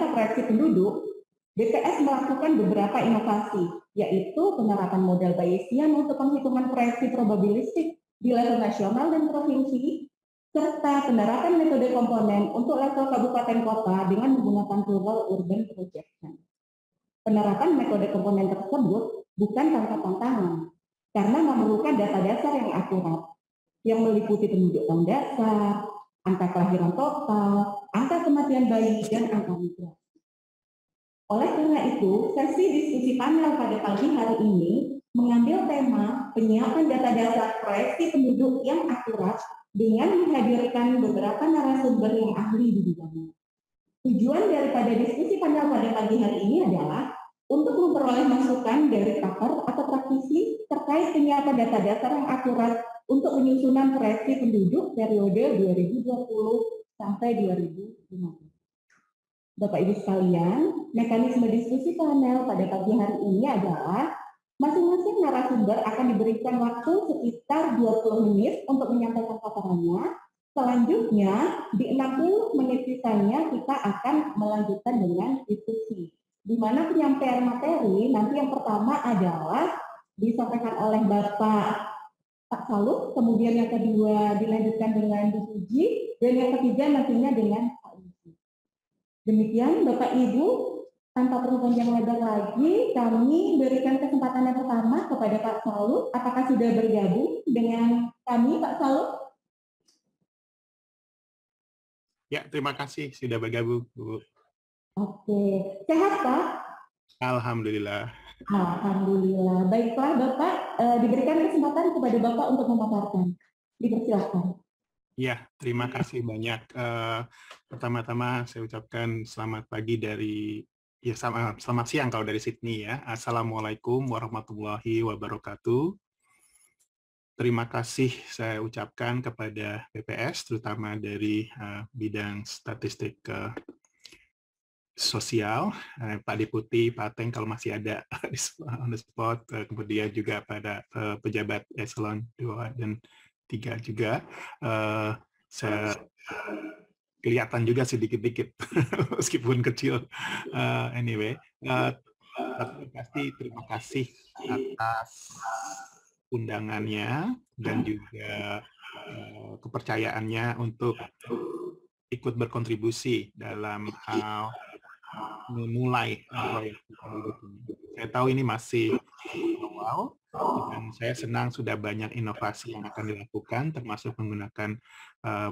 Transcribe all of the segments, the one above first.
penyusunan proyeksi penduduk, BPS melakukan beberapa inovasi, yaitu penerapan model Bayesian untuk penghitungan proyeksi probabilistik di level nasional dan provinsi, serta penerapan metode komponen untuk level kabupaten kota dengan menggunakan plural urban projection. Penerapan metode komponen tersebut bukan tanpa tantangan, karena memerlukan data dasar yang akurat, yang meliputi penduduk tahun dasar, angka kelahiran total, angka kematian bayi, dan angka migrasi. Oleh karena itu, sesi diskusi panel pada pagi hari ini mengambil tema penyiapan data dasar proyeksi penduduk yang akurat dengan menghadirkan beberapa narasumber yang ahli di bidangnya. Tujuan daripada diskusi panel pada pagi hari ini adalah untuk memperoleh masukan dari pakar atau praktisi terkait penyiapan data dasar yang akurat untuk penyusunan proyeksi penduduk periode 2020 sampai 2050. Bapak Ibu sekalian, mekanisme diskusi panel pada pagi hari ini adalah masing-masing narasumber akan diberikan waktu sekitar 20 menit untuk menyampaikan paparannya. Selanjutnya, di 60 menit sisanya kita akan melanjutkan dengan diskusi. Di mana penyampaian materi nanti yang pertama adalah disampaikan oleh Bapak Pak Saluh, kemudian yang kedua dilanjutkan dengan Bu Puji, dan yang ketiga nantinya dengan Pak Yusuf. Demikian Bapak Ibu, tanpa perlu panjang lebar lagi, kami berikan kesempatan yang pertama kepada Pak Saluh. Apakah sudah bergabung dengan kami, Pak Saluh? Ya, terima kasih sudah bergabung, Bu. Oke, sehat Pak? Alhamdulillah. Alhamdulillah. Baiklah Bapak, diberikan kesempatan kepada Bapak untuk memaparkan. Dipersilakan. Ya, terima kasih banyak. Pertama-tama saya ucapkan selamat pagi dari, ya selamat siang kalau dari Sydney ya. Assalamualaikum warahmatullahi wabarakatuh. Terima kasih saya ucapkan kepada BPS, terutama dari bidang statistik sosial, Pak Deputi, Pak Ateng kalau masih ada on the spot, kemudian juga pada pejabat eselon 2 dan 3 juga. Saya kelihatan juga sedikit-dikit, meskipun kecil. Anyway, pasti terima kasih atas undangannya dan juga kepercayaannya untuk ikut berkontribusi dalam hal memulai proyek penduduk ini. Saya tahu ini masih awal, dan saya senang sudah banyak inovasi yang akan dilakukan, termasuk menggunakan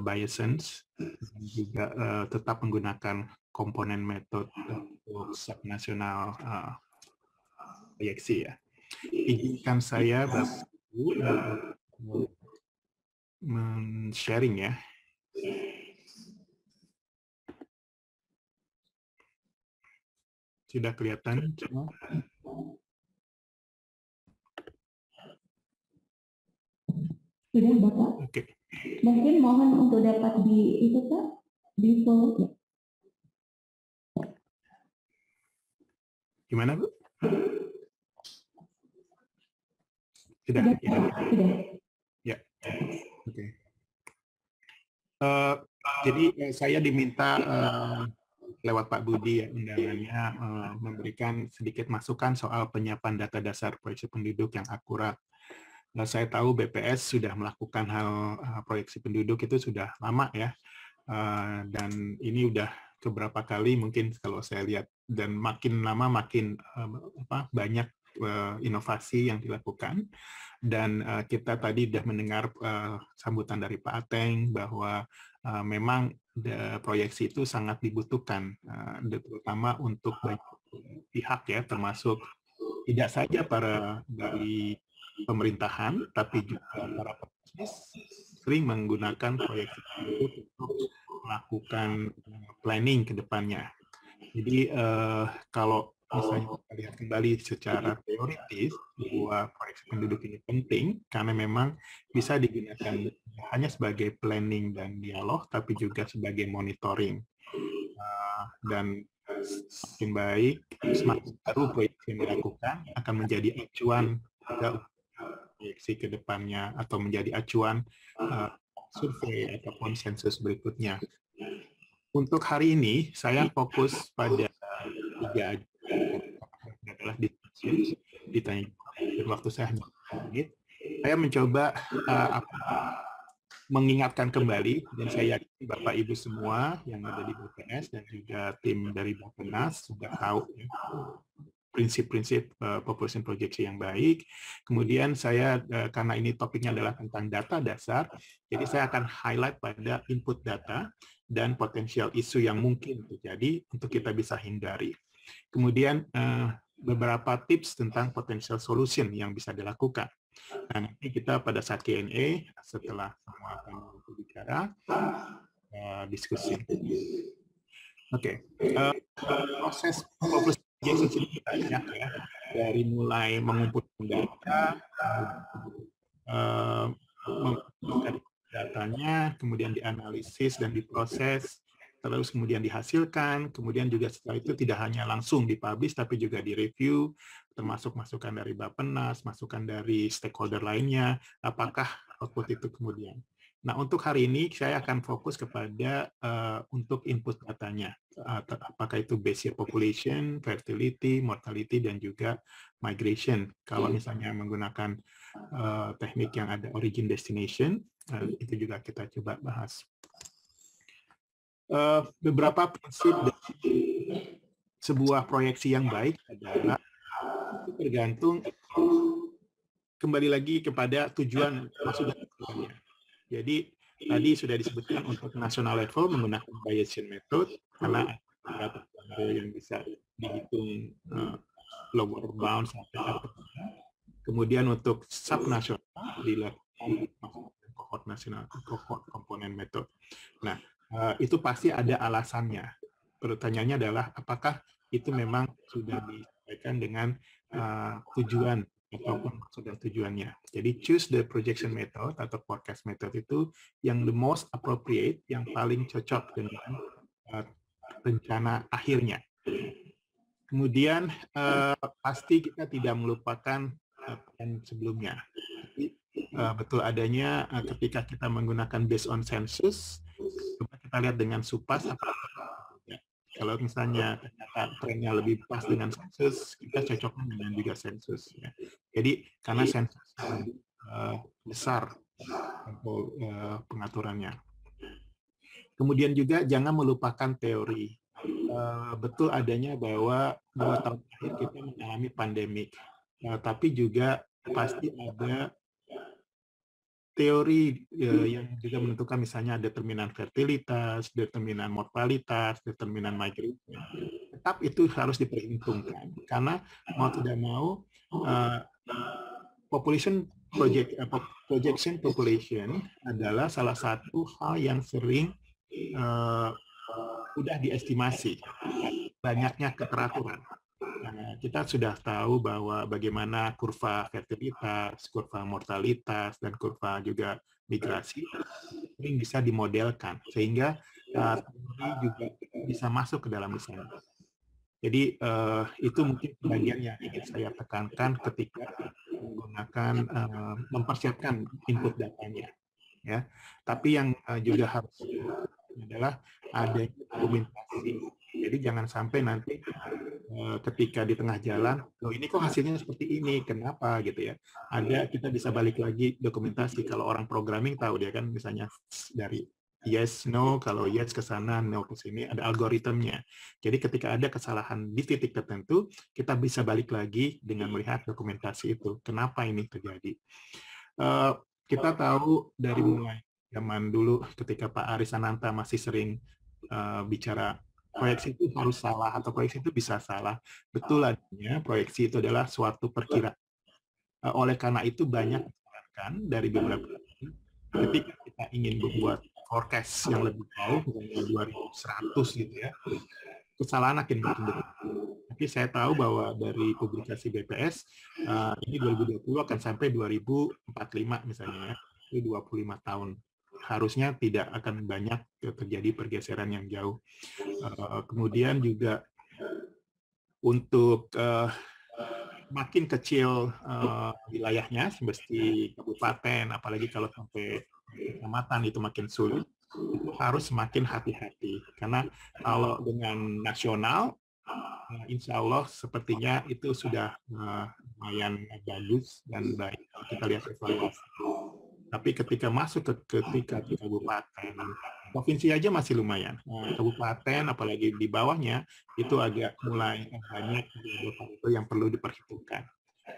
Bayesian dan juga tetap menggunakan komponen metode untuk subnasional proyeksi ya. Izinkan saya Bapak Ibu men-sharing ya. Sudah kelihatan semua? Sudah Bapak? Oke. Mungkin mohon untuk dapat di itu Pak, di follow. Gimana Bu? Sudah. Ya. Ya. Oke. Jadi saya diminta lewat Pak Budi ya undangannya memberikan sedikit masukan soal penyiapan data dasar proyeksi penduduk yang akurat. Nah, saya tahu BPS sudah melakukan hal proyeksi penduduk itu sudah lama ya, dan ini udah beberapa kali mungkin kalau saya lihat, dan makin lama makin banyak inovasi yang dilakukan. Dan kita tadi sudah mendengar sambutan dari Pak Ateng bahwa memang proyeksi itu sangat dibutuhkan, terutama untuk banyak pihak ya, termasuk tidak saja dari pemerintahan, tapi juga para pebisnis sering menggunakan proyeksi penduduk untuk melakukan planning ke depannya. Jadi kalau misalnya kita lihat kembali secara teoritis bahwa proyeksi penduduk ini penting karena memang bisa digunakan hanya sebagai planning dan dialog, tapi juga sebagai monitoring. Dan semakin baik, semakin baru proyeksi yang dilakukan akan menjadi acuan proyeksi ke depannya atau menjadi acuan survei atau konsensus berikutnya. Untuk hari ini, saya fokus pada 3 aja, adalah discussion, ditanya dan waktu saya hanya 5 menit. Saya mencoba mengingatkan kembali, dan saya yakin Bapak Ibu semua yang ada di BPS dan juga tim dari Bappenas sudah tahu ya, prinsip-prinsip population projection yang baik. Kemudian saya, karena ini topiknya adalah tentang data dasar, jadi saya akan highlight pada input data dan potensial isu yang mungkin terjadi untuk kita bisa hindari. Kemudian beberapa tips tentang potential solution yang bisa dilakukan. Nah, nanti kita pada saat Q&A, setelah semua panel itu bicara, diskusi. Oke, proses population projection ini banyak ya, dari mulai mengumpulkan data, mengumpulkan datanya, kemudian dianalisis dan diproses, terus kemudian dihasilkan, kemudian juga setelah itu tidak hanya langsung dipublish, tapi juga direview, termasuk masukan dari Bappenas, masukan dari stakeholder lainnya, apakah output itu kemudian. Nah, untuk hari ini saya akan fokus kepada untuk input datanya, apakah itu base year population, fertility, mortality, dan juga migration. Kalau misalnya menggunakan teknik yang ada origin destination, itu juga kita coba bahas. Beberapa prinsip dari sebuah proyeksi yang baik adalah tergantung kembali lagi kepada tujuan maksud dan tujuannya. Jadi tadi sudah disebutkan untuk national level menggunakan Bayesian method karena ada beberapa skenario yang bisa dihitung lower bound sampai upper bound. Kemudian untuk subnasional dilakukan cohort nasional, cohort komponen method. Nah, itu pasti ada alasannya. Pertanyaannya adalah apakah itu memang sudah disesuaikan dengan tujuan ataupun maksud dan tujuannya. Jadi choose the projection method atau forecast method itu yang the most appropriate, yang paling cocok dengan rencana akhirnya. Kemudian pasti kita tidak melupakan plan sebelumnya. Betul adanya ketika kita menggunakan based on census, coba kita lihat dengan SUPAS apa. Kalau misalnya trennya lebih pas dengan sensus, kita cocokkan dengan juga sensus. Ya. Jadi karena sensus lebih besar pengaturannya. Kemudian juga jangan melupakan teori. Betul adanya bahwa 2 tahun terakhir kita mengalami pandemik, tapi juga pasti ada teori yang juga menentukan misalnya determinan fertilitas, determinan mortalitas, determinan migration. Tetap itu harus diperhitungkan karena mau tidak mau projection population adalah salah satu hal yang sering mudah diestimasi, banyaknya keteraturan. Kita sudah tahu bahwa bagaimana kurva fertilitas, kurva mortalitas, dan kurva juga migrasi sering bisa dimodelkan, sehingga teori juga bisa masuk ke dalam sana. Jadi itu mungkin bagian yang ingin saya tekankan ketika menggunakan mempersiapkan input datanya. Ya, tapi yang juga harus adalah adanya dokumentasi. Jadi jangan sampai nanti ketika di tengah jalan, loh ini kok hasilnya seperti ini, kenapa gitu ya. Ada kita bisa balik lagi dokumentasi. Kalau orang programming tahu dia kan misalnya dari yes, no, kalau yes ke sana, no ke sini, ada algoritmnya. Jadi ketika ada kesalahan di titik tertentu, kita bisa balik lagi dengan melihat dokumentasi itu. Kenapa ini terjadi? Kita tahu dari mulai zaman dulu ketika Pak Aris Ananta masih sering bicara proyeksi itu harus salah atau proyeksi itu bisa salah. Betul adanya proyeksi itu adalah suatu perkiraan. Oleh karena itu banyak disarankan dari beberapa ketika kita ingin membuat forecast yang lebih jauh, misalnya 2100 gitu ya, kesalahan akan makin besar. Tapi saya tahu bahwa dari publikasi BPS, ini 2020 akan sampai 2045 misalnya, itu 25 tahun. Harusnya tidak akan banyak terjadi pergeseran yang jauh. Kemudian juga untuk makin kecil wilayahnya, seperti kabupaten, apalagi kalau sampai kecamatan itu makin sulit, itu harus semakin hati-hati. Karena kalau dengan nasional, insya Allah sepertinya itu sudah lumayan bagus dan baik kalau kita lihat evaluasi. Tapi ketika masuk ke tingkat kabupaten, provinsi aja masih lumayan. Kabupaten, apalagi di bawahnya, itu agak mulai banyak variabel yang perlu diperhitungkan.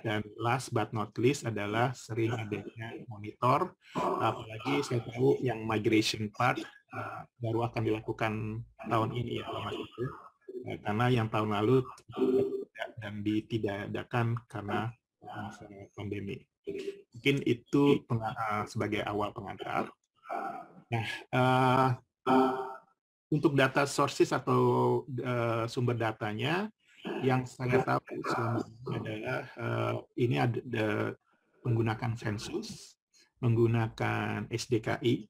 Dan last but not least adalah sering adanya monitor, apalagi saya tahu yang migration part baru akan dilakukan tahun ini ya, Mas itu. Karena yang tahun lalu dan ditiadakan karena masalah pandemi. Mungkin itu sebagai awal pengantar. Nah, untuk data sources atau sumber datanya, yang saya tahu selama ini adalah ini ada menggunakan sensus, menggunakan SDKI,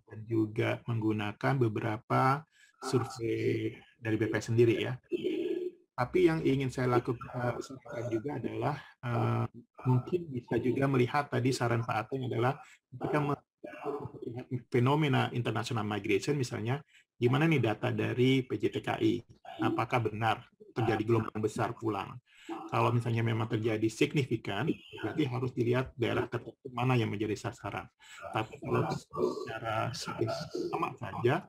dan juga menggunakan beberapa survei dari BPS sendiri ya. Tapi yang ingin saya lakukan juga adalah mungkin bisa juga melihat tadi saran Pak Ateng adalah ketika melihat fenomena international migration misalnya, gimana nih data dari PJTKI? Apakah benar terjadi gelombang besar pulang? Kalau misalnya memang terjadi signifikan, berarti harus dilihat daerah tertentu mana yang menjadi sasaran. Tapi kalau secara sama saja,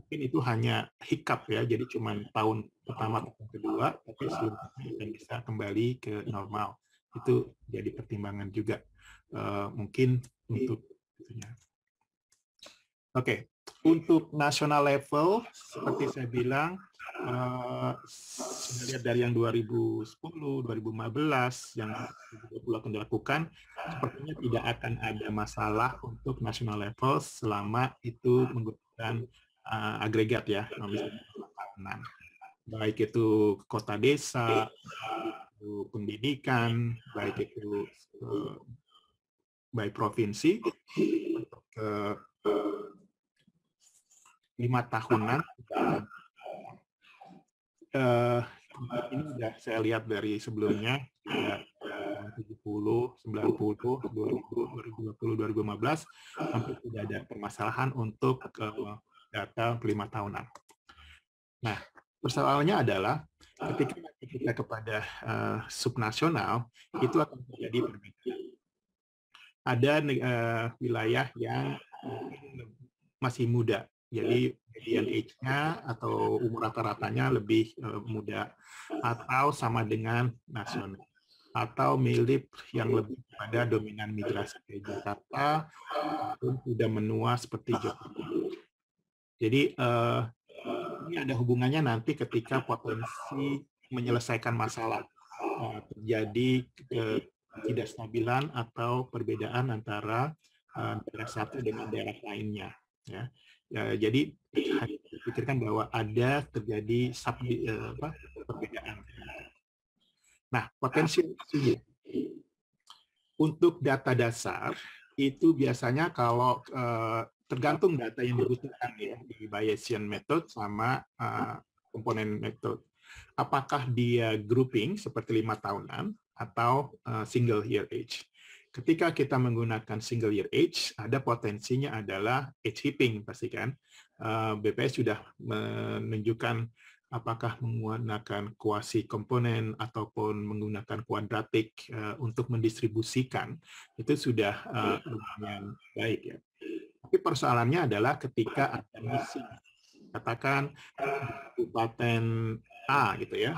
mungkin itu hanya hiccup ya, jadi cuma tahun pertama atau kedua, tapi selanjutnya akan bisa kembali ke normal. Itu jadi pertimbangan juga mungkin untuk itunya. Oke, untuk national level seperti saya bilang, sudah lihat dari yang 2010, 2015, yang 2020 akan dilakukan, sepertinya tidak akan ada masalah untuk national level selama itu menggunakan agregat ya, misalnya tahunan. Baik itu kota desa, itu pendidikan, baik itu baik provinsi, ke 5 tahunan. Ini sudah saya lihat dari sebelumnya, ya, 70, 90, 2020, 2015, hampir tidak ada permasalahan untuk data 5 tahunan. Nah, persoalannya adalah ketika kita kepada subnasional, itu akan terjadi perbedaan. Ada wilayah yang masih muda, jadi median age-nya atau umur rata-ratanya lebih muda, atau sama dengan nasional, atau mirip yang lebih pada dominan migrasi ke Jakarta, ataupun sudah menua seperti Jakarta. Jadi ini ada hubungannya nanti ketika potensi menyelesaikan masalah terjadi ketidakstabilan atau perbedaan antara daerah satu dengan daerah lainnya. Ya. Jadi pikirkan bahwa ada terjadi perbedaan. Nah, potensi untuk data dasar itu biasanya kalau tergantung data yang dibutuhkan ya di Bayesian method sama komponen method. Apakah dia grouping seperti 5 tahunan atau single year age. Ketika kita menggunakan single year age, ada potensinya adalah age hipping pasti kan. BPS sudah menunjukkan apakah menggunakan kuasi komponen ataupun menggunakan kuadratik untuk mendistribusikan, itu sudah lumayan baik ya. Tapi persoalannya adalah ketika ada misi, katakan kabupaten A gitu ya,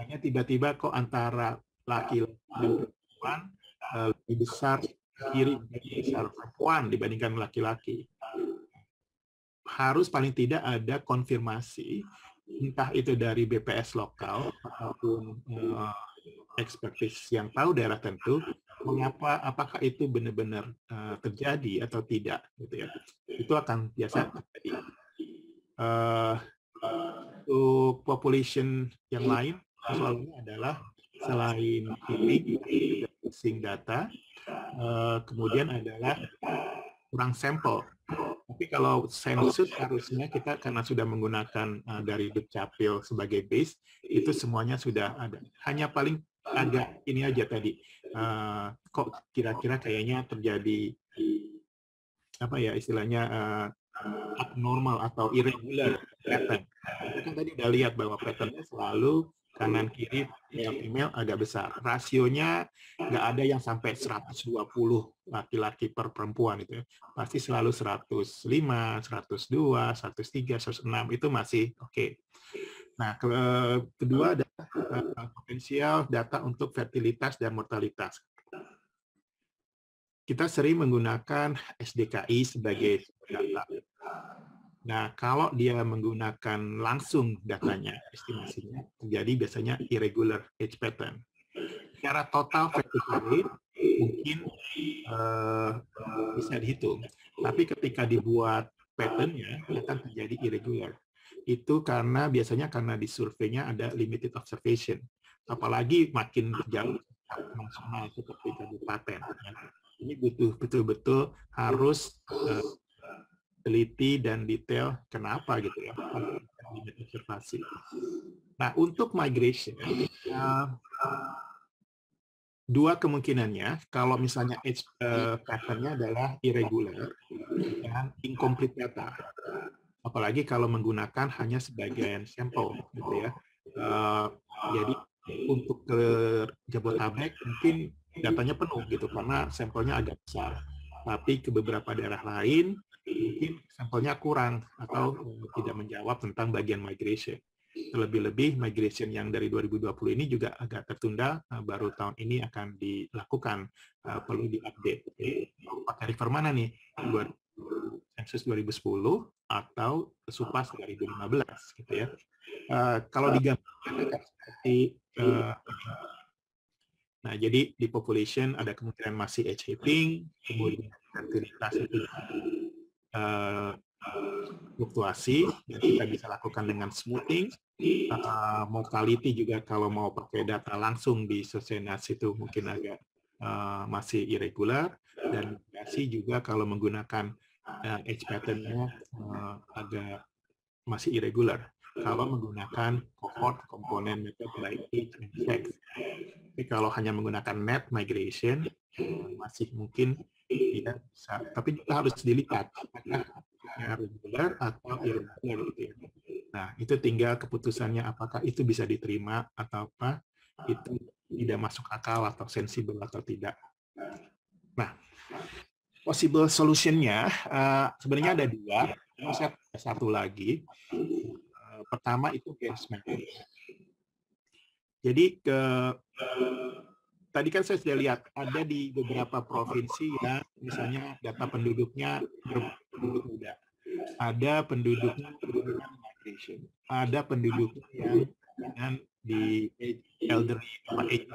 hanya tiba-tiba kok antara laki-laki dan perempuan lebih besar kiri lebih besar perempuan dibandingkan laki-laki. Harus paling tidak ada konfirmasi, entah itu dari BPS lokal ataupun ekspertis yang tahu daerah tentu, mengapa, apakah itu benar-benar terjadi atau tidak, gitu ya. Itu akan biasa terjadi. Untuk population yang lain, soalnya adalah selain ini missing data, kemudian adalah kurang sampel. Tapi kalau sensus harusnya kita karena sudah menggunakan dari Dukcapil sebagai base, itu semuanya sudah ada. Hanya paling agak ini aja tadi, kok kira-kira kayaknya terjadi apa ya istilahnya abnormal atau irregular pattern. kan tadi udah lihat bahwa pattern-nya selalu kanan kiri male female agak besar. Rasionya nggak ada yang sampai 120 laki-laki per perempuan itu ya. Pasti selalu 105, 102, 103, 106 itu masih oke. Nah, kedua adalah potensial data untuk fertilitas dan mortalitas. Kita sering menggunakan SDKI sebagai data. Nah, kalau dia menggunakan langsung datanya, estimasinya, terjadi biasanya irregular age pattern. Secara total fertility rate mungkin bisa dihitung. Tapi ketika dibuat pattern-nya, akan terjadi irregular. Itu biasanya karena di surveinya ada limited observation. Apalagi makin jauh nasional seperti kabupaten. Ini butuh betul-betul harus teliti dan detail kenapa gitu ya, limit observasi. Nah, untuk migration, dua kemungkinannya, kalau misalnya age pattern-nya adalah irregular dan incomplete data, apalagi kalau menggunakan hanya sebagian sampel gitu ya. Jadi untuk ke Jabodetabek mungkin datanya penuh gitu karena sampelnya agak besar, tapi ke beberapa daerah lain mungkin sampelnya kurang atau tidak menjawab tentang bagian migration. Terlebih-lebih migration yang dari 2020 ini juga agak tertunda, baru tahun ini akan dilakukan, perlu diupdate. Pakai refer mana nih? Sensus 2010 atau Supas 2015 gitu ya. Kalau digambarkan seperti nah, jadi di population ada kemungkinan masih age shaping, kemudian fertilitas itu fluktuasi, dan kita bisa lakukan dengan smoothing. Mortality juga kalau mau pakai data langsung di Sosenas itu mungkin agak masih irregular, dan migrasi juga kalau menggunakan age pattern-nya agak masih irregular kalau menggunakan cohort komponen method by age and sex. Tapi kalau hanya menggunakan net migration masih mungkin tidak bisa. Tapi juga harus dilihat apakah regular atau irregular gitu ya. Nah, itu tinggal keputusannya apakah itu bisa diterima atau apa itu tidak masuk akal atau sensibel atau tidak. Nah, possible solution-nya sebenarnya ada dua. Saya ada satu lagi. Pertama itu benchmarking. Jadi tadi kan saya sudah lihat ada di beberapa provinsi yang misalnya data penduduknya berpenduduk muda, ada penduduknya dengan migration, ada penduduk yang dengan di elderly atau age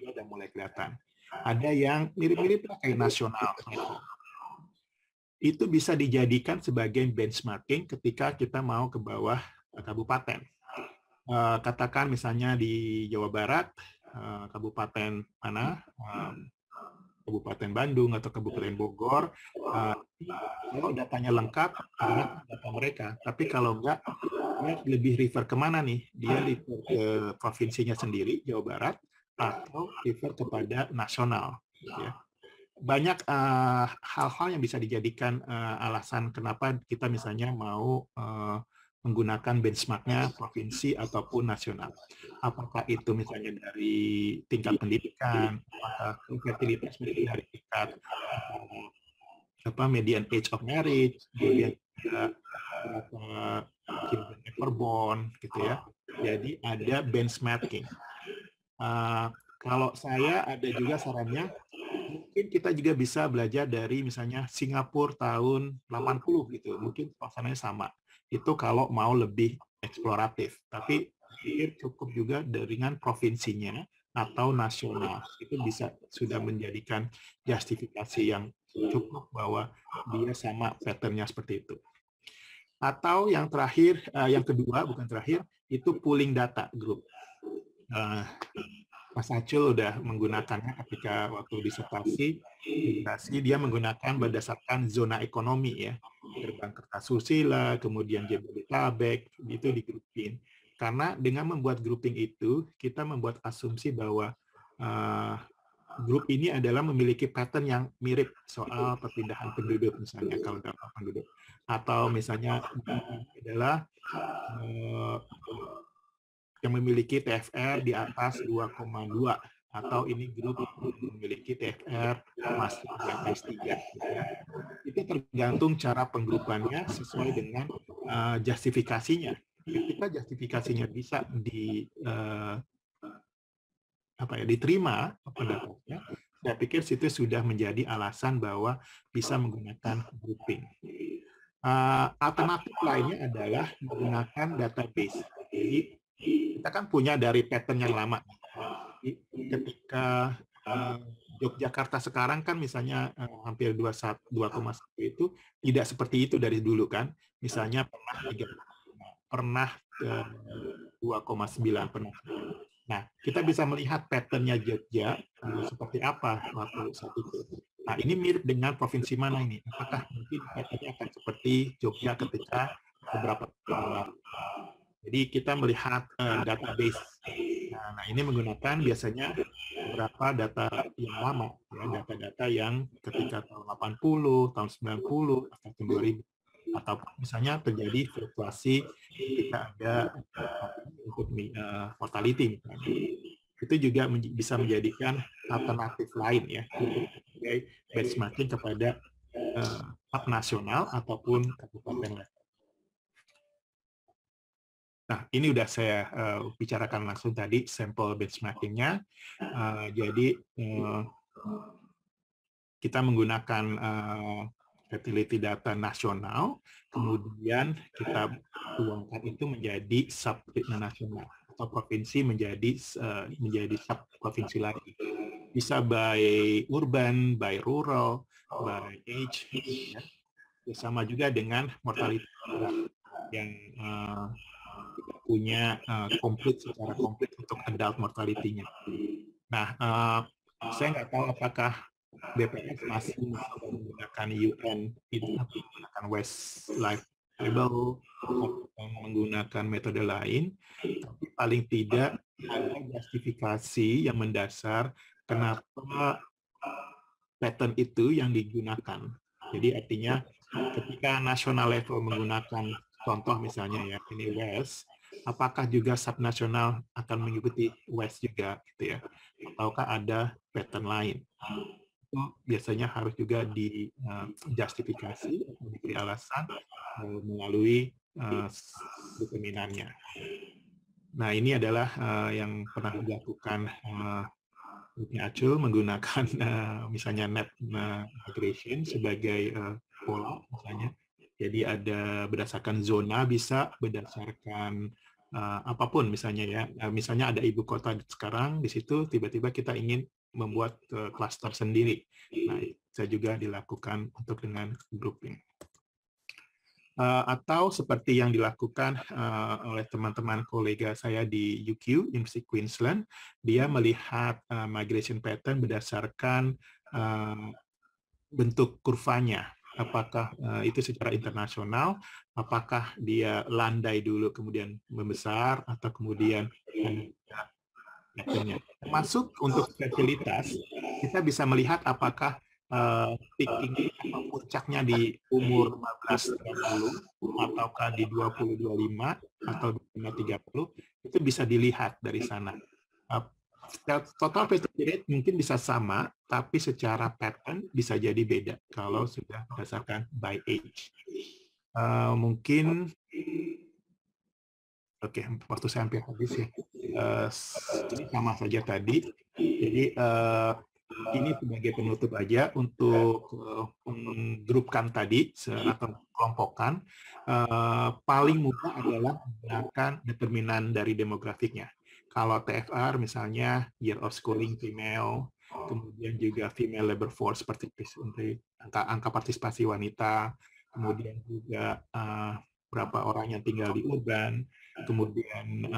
sudah mulai kelihatan, ada yang mirip-mirip kayak nasional. Itu bisa dijadikan sebagai benchmarking ketika kita mau ke bawah kabupaten. Katakan misalnya di Jawa Barat, kabupaten mana, Kabupaten Bandung atau Kabupaten Bogor, kalau datanya lengkap, data mereka. Tapi kalau enggak, dia lebih refer kemana nih? Dia refer ke provinsinya sendiri, Jawa Barat, atau refer kepada nasional. Ya. Banyak hal-hal yang bisa dijadikan alasan kenapa kita misalnya mau menggunakan benchmarknya provinsi ataupun nasional. Apakah itu misalnya dari tingkat pendidikan, apakah fertilitas dari tingkat median age of marriage, kemudian juga children ever gitu ya. Jadi ada benchmarking. Kalau saya ada juga sarannya, mungkin kita juga bisa belajar dari misalnya Singapura tahun 80 gitu, mungkin suasananya sama. Itu kalau mau lebih eksploratif, tapi cukup juga dengan provinsinya atau nasional. Itu bisa sudah menjadikan justifikasi yang cukup bahwa dia sama pattern-nya seperti itu. Atau yang terakhir, yang kedua, bukan terakhir, itu pooling data group. Mas Acul udah menggunakannya ketika waktu disertasi, dia menggunakan berdasarkan zona ekonomi ya, Gerbang Kertasusila, kemudian Jabodetabek, itu digrupin. Karena dengan membuat grouping itu, kita membuat asumsi bahwa grup ini adalah memiliki pattern yang mirip soal perpindahan penduduk misalnya kalau data penduduk, atau misalnya adalah yang memiliki TFR di atas 2,2, atau ini grup memiliki TFR masuk di atas 3. Itu tergantung cara penggrupannya sesuai dengan justifikasinya. Ketika justifikasinya bisa diterima pendapatnya, saya pikir situ sudah menjadi alasan bahwa bisa menggunakan grouping. Alternatif lainnya adalah menggunakan database. Jadi kita kan punya dari pattern yang lama. Ketika Yogyakarta sekarang kan misalnya hampir 2,1 itu tidak seperti itu dari dulu kan. Misalnya pernah 2,9 pernah. Nah, kita bisa melihat pattern-nya Jogja seperti apa waktu saat itu. Nah, ini mirip dengan provinsi mana ini? Apakah mungkin pattern-nya akan seperti Jogja ketika beberapa tahun lalu? Jadi kita melihat database. Nah, ini menggunakan biasanya beberapa data yang lama, ya, data-data yang ketika tahun 80, tahun 90, atau tahun 2000. Atau misalnya terjadi fluktuasi ketika ada untuk mortality misalnya. Itu juga bisa menjadikan alternatif lain ya untuk sebagai benchmarking kepada hub nasional ataupun kabupaten level. Nah, ini udah saya bicarakan langsung tadi sampel benchmarking-nya. Jadi kita menggunakan fertility data nasional, kemudian kita tuangkan itu menjadi sub nasional atau provinsi menjadi sub provinsi lagi. Bisa by urban, by rural, by age, ya. Sama juga dengan mortality yang kita punya secara komplit untuk adult mortality-nya. Nah, saya nggak tahu apakah BPS masih menggunakan UN itu menggunakan Westlife Table atau menggunakan metode lain, tapi paling tidak ada justifikasi yang mendasar kenapa pattern itu yang digunakan. Jadi artinya ketika nasional level menggunakan contoh misalnya ya ini West, apakah juga subnasional akan mengikuti West juga gitu ya? Ataukah ada pattern lain? Itu biasanya harus juga dijustifikasi atau diberi alasan melalui determinannya. Nah, ini adalah yang pernah dilakukan Acul menggunakan misalnya net migration sebagai pola misalnya. Jadi ada berdasarkan zona, bisa berdasarkan apapun misalnya ya. Misalnya ada ibu kota sekarang di situ, tiba-tiba kita ingin membuat klaster sendiri. Nah, bisa juga dilakukan untuk dengan grouping. Atau seperti yang dilakukan oleh teman-teman kolega saya di UQ, University Queensland, dia melihat migration pattern berdasarkan bentuk kurvanya. Apakah itu secara internasional, apakah dia landai dulu kemudian membesar, atau kemudian masuk untuk fertilitas, kita bisa melihat apakah peaking atau puncaknya di umur 15-30 ataukah di 20-25 atau 25-30, itu bisa dilihat dari sana. Total fertility rate mungkin bisa sama, tapi secara pattern bisa jadi beda kalau sudah berdasarkan by age. Mungkin oke, waktu saya hampir habis ya. Ini sama saja tadi. Jadi ini sebagai penutup aja untuk menggrupkan tadi atau kelompokkan. Paling mudah adalah menggunakan determinan dari demografiknya. Kalau TFR misalnya year of schooling female, kemudian juga female labor force seperti angka partisipasi wanita, kemudian juga berapa orang yang tinggal di urban, kemudian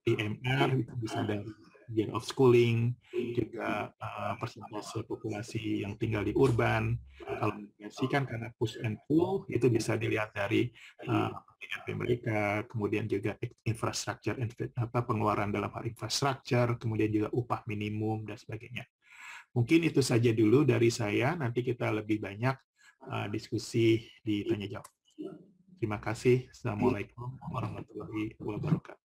IMR itu bisa dari year of schooling, juga persentase populasi yang tinggal di urban. Kalau kan karena push and pull, itu bisa dilihat dari PNP mereka, kemudian juga infrastruktur, pengeluaran dalam hal infrastruktur, kemudian juga upah minimum dan sebagainya. Mungkin itu saja dulu dari saya. Nanti kita lebih banyak diskusi di tanya jawab. Terima kasih. Assalamualaikum warahmatullahi wabarakatuh.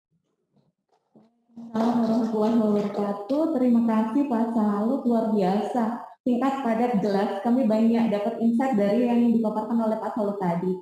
Assalamualaikum warahmatullahi wabarakatuh. Terima kasih Pak Salut, luar biasa. Singkat, padat, jelas. Kami banyak dapat insight dari yang dipaparkan oleh Pak Salut tadi.